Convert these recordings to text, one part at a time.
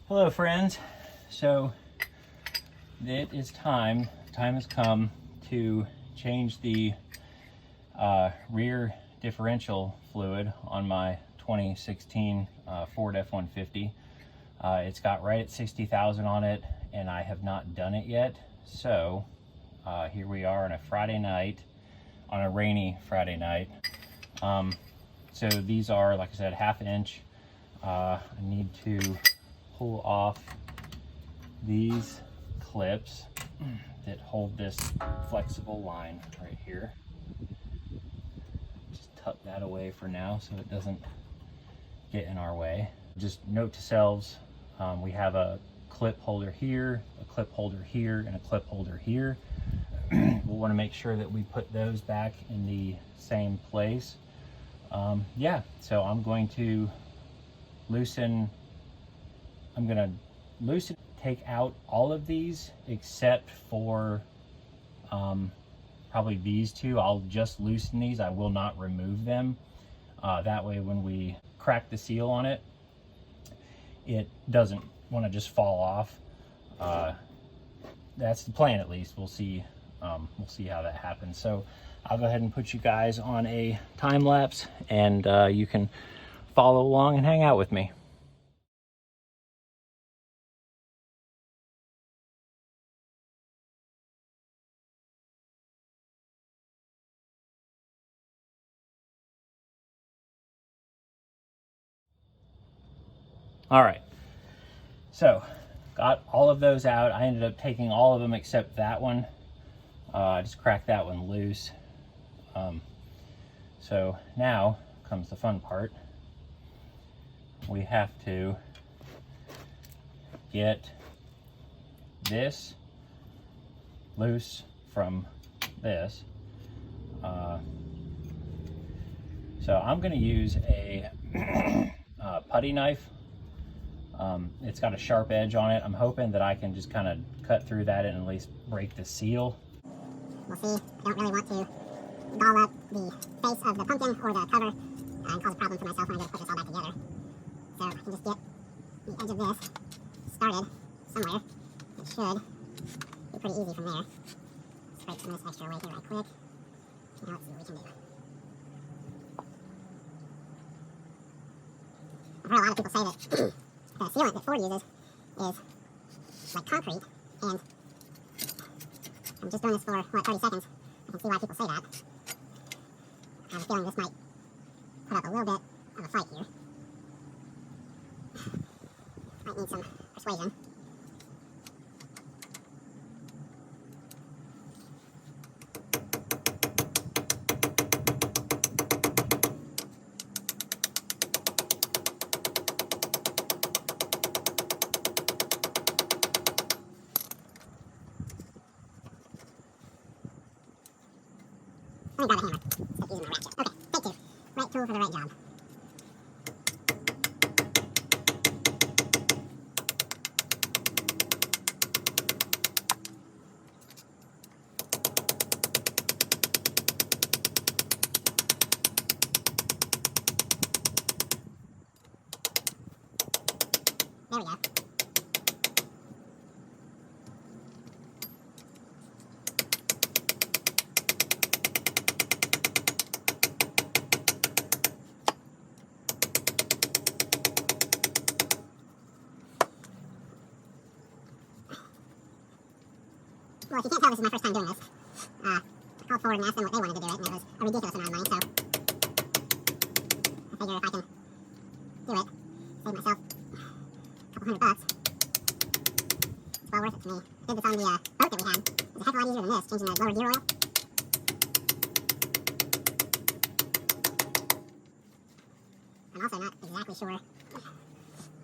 Hello friends. So it is time has come to change the rear differential fluid on my 2016 Ford F-150. It's got right at 60,000 on it and I have not done it yet. So here we are on a Friday night, on a rainy Friday night. So these are, like I said, 1/2 inch. I need to pull off these clips that hold this flexible line right here. Just tuck that away for now so it doesn't get in our way. Just note to selves, we have a clip holder here, a clip holder here, and a clip holder here. We'll want to make sure that we put those back in the same place. Yeah, so I'm going to loosen, take out all of these except for probably these two. I'll just loosen these. I will not remove them. That way when we crack the seal on it, it doesn't want to just fall off. That's the plan, at least. We'll see how that happens. So I'll go ahead and put you guys on a time lapse and you can follow along and hang out with me. All right, so got all of those out. I ended up taking all of them except that one. I just cracked that one loose. So now comes the fun part. We have to get this loose from this. So I'm going to use a putty knife. It's got a sharp edge on it. I'm hoping that I can just kind of cut through that and at least break the seal. We'll see. I don't really want to gall up the face of the pumpkin or the cover and cause a problem for myself when I go to put this all back together. So I can just get the edge of this started somewhere. It should be pretty easy from there. Scrape some of this extra away here right quick. Now let's see what we can do. I've heard a lot of people say that the sealant that Ford uses is like concrete, and I'm just doing this for, 30 seconds. I can see why people say that. I have a feeling this might put up a little bit of a fight here. Might need some persuasion. Let me grab a hammer instead of using my ratchet. Okay, take two. Right tool for the right job. There we go. Well, if you can't tell, this is my first time doing this. I called Ford and asked them what they wanted to do it, and it was a ridiculous amount of money, so I figure if I can do it, save myself a couple $100, it's well worth it to me. I did this on the boat that we had. It was a heck of a lot easier than this, changing the lower gear oil. I'm also not exactly sure.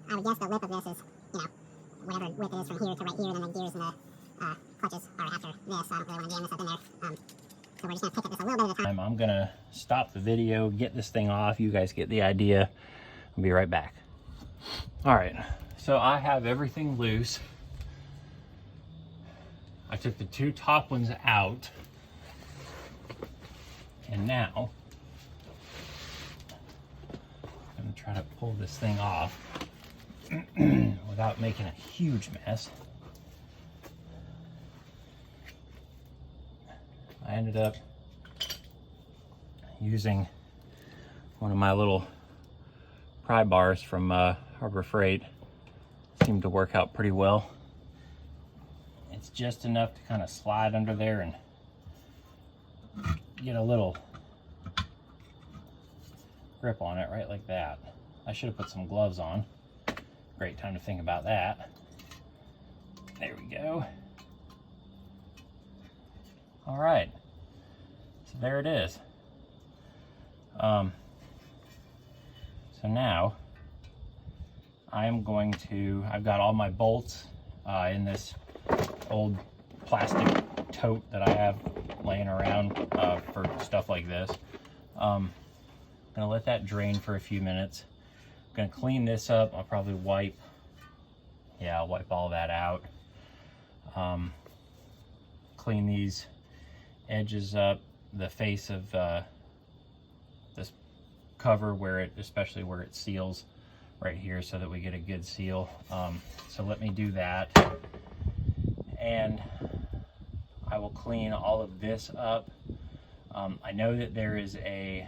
I would guess the lip of this is, whatever width it is from here to right here, and then the gears and the clutches are after this, so I don't really want to jam this up in there. So we're just going to pick at this a little bit at a time. I'm going to stop the video, get this thing off. You guys get the idea. I'll be right back. All right, so I have everything loose. I took the two top ones out. And now, I'm going to try to pull this thing off. without making a huge mess. I ended up using one of my little pry bars from Harbor Freight. Seemed to work out pretty well. It's just enough to kind of slide under there and get a little grip on it, right like that. I should have put some gloves on. Great time to think about that. There we go. All right, so there it is. So now I'm going to, I've got all my bolts in this old plastic tote that I have laying around for stuff like this. I'm gonna let that drain for a few minutes. I'm gonna clean this up. I'll probably wipe all that out. Clean these edges up, the face of this cover where it, especially where it seals right here, so that we get a good seal. So let me do that, and I will clean all of this up. I know that there is a,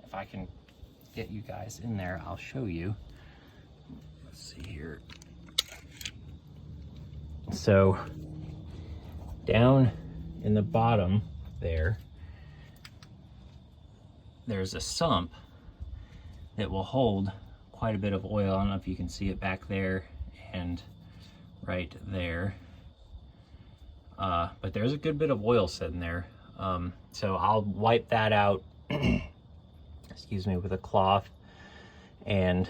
if I can get you guys in there, I'll show you. Let's see here. So down in the bottom there's a sump that will hold quite a bit of oil. I don't know if you can see it back there and right there. But there's a good bit of oil sitting there. So I'll wipe that out, excuse me, with a cloth, and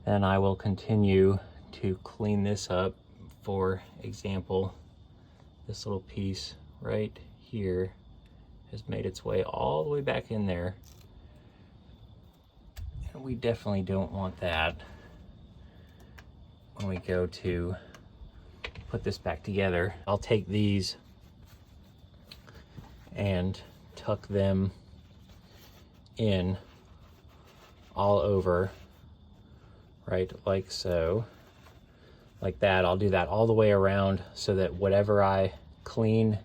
then I will continue to clean this up. For example, this little piece right here has made its way all the way back in there. And we definitely don't want that when we go to put this back together. I'll take these and tuck them in all over, right like so, like that. I'll do that all the way around so that whatever I clean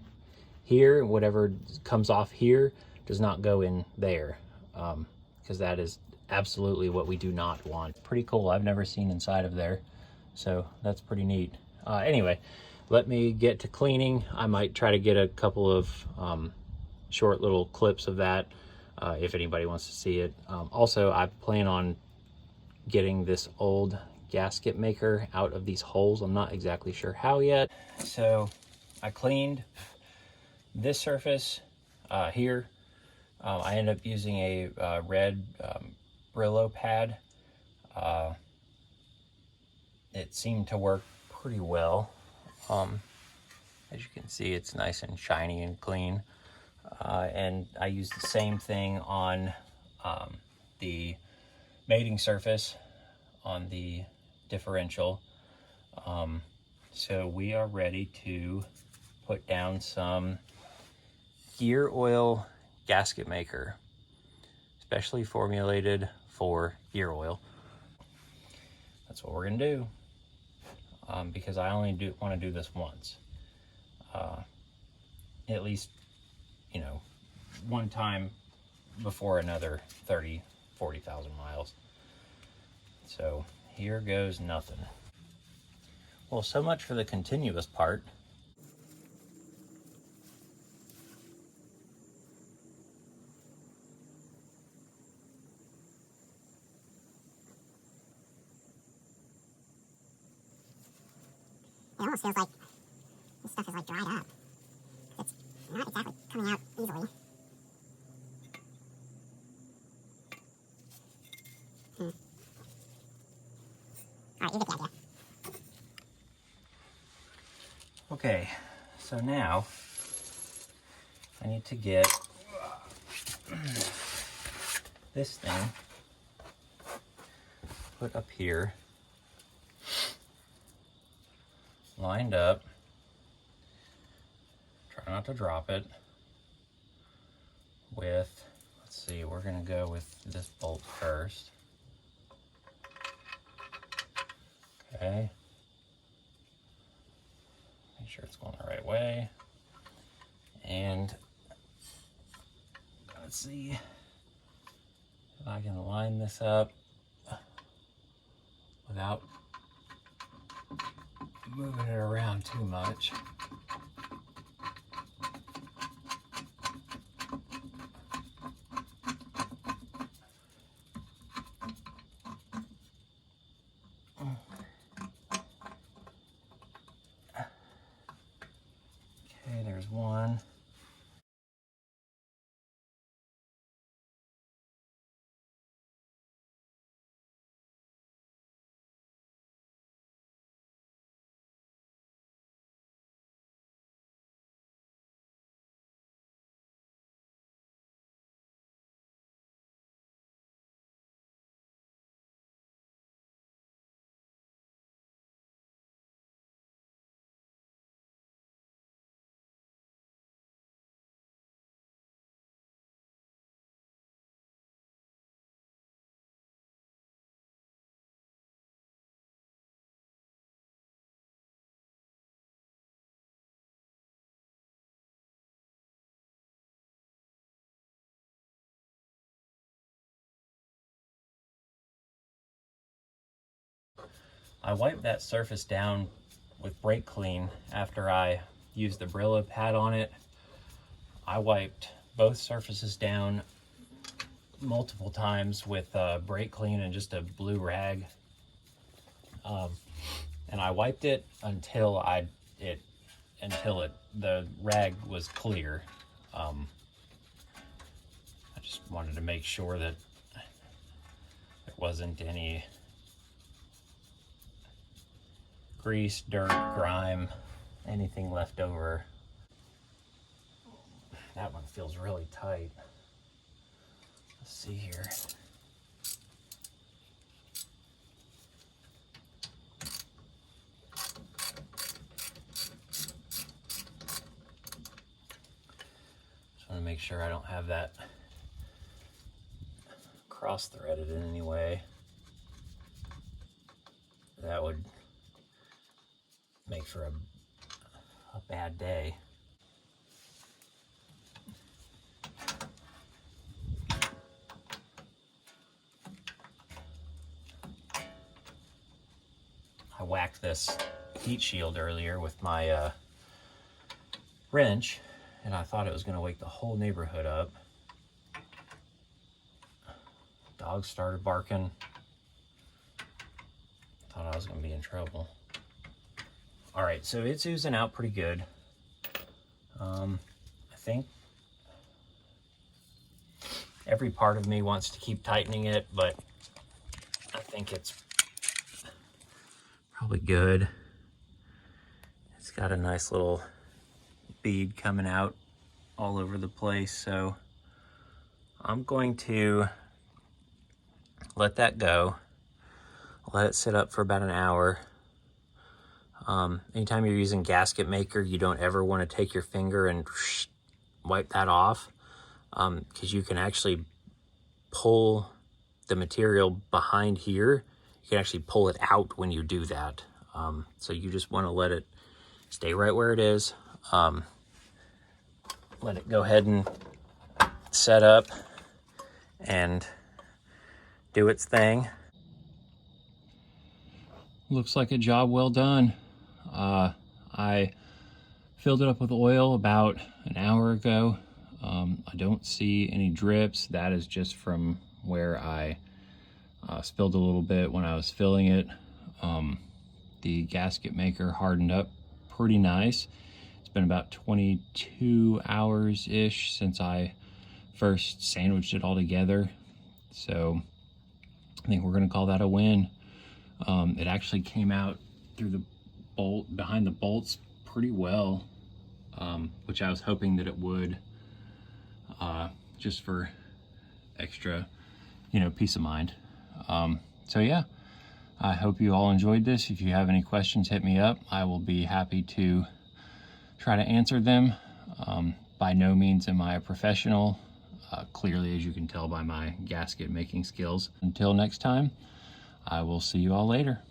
here, whatever comes off here, does not go in there, because that is absolutely what we do not want. Pretty cool. I've never seen inside of there, so that's pretty neat. Anyway, let me get to cleaning. I might try to get a couple of short little clips of that if anybody wants to see it. Also, I plan on getting this old gasket maker out of these holes. I'm not exactly sure how yet. So I cleaned this surface here. I ended up using a red Brillo pad. It seemed to work pretty well. As you can see, it's nice and shiny and clean. And I used the same thing on the mating surface on the differential. So we are ready to put down some gear oil gasket maker, specially formulated for gear oil. That's what we're gonna do, because I only want to do this once, at least, you know, one time before another 40,000 miles. So here goes nothing. Well, so much for the continuous part. It almost feels like this stuff is like dried up. It's not exactly coming out easily. Alright, you get the idea. Okay, so now I need to get this thing put up here, lined up. Try not to drop it. With, let's see, we're gonna go with this bolt first. okay. Make sure it's going the right way. And let's see if I can line this up without moving it around too much. Okay, there's one. I wiped that surface down with brake clean after I used the Brillo pad on it. I wiped both surfaces down multiple times with brake clean and just a blue rag. And I wiped it until the rag was clear. I just wanted to make sure that there wasn't any grease, dirt, grime, anything left over. That one feels really tight. Let's see here. Just want to make sure I don't have that cross-threaded in any way. That would make for a bad day. I whacked this heat shield earlier with my wrench, and I thought it was going to wake the whole neighborhood up. Dogs started barking. Thought I was going to be in trouble. All right, so it's oozing out pretty good. I think every part of me wants to keep tightening it, but I think it's probably good. It's got a nice little bead coming out all over the place, so I'm going to let that go. Let it sit up for about an hour. Anytime you're using gasket maker, you don't ever want to take your finger and wipe that off, because you can actually pull the material behind here. You can actually pull it out when you do that. So you just want to let it stay right where it is. Let it go ahead and set up and do its thing. Looks like a job well done. I filled it up with oil about an hour ago. I don't see any drips. That is just from where I spilled a little bit when I was filling it. The gasket maker hardened up pretty nice. It's been about 22 hours-ish since I first sandwiched it all together. So I think we're gonna call that a win. It actually came out through the bolt, behind the bolts pretty well, which I was hoping that it would, just for extra, peace of mind. So yeah, I hope you all enjoyed this. If you have any questions, hit me up. I will be happy to try to answer them. By no means am I a professional, clearly, as you can tell by my gasket making skills. Until next time, I will see you all later.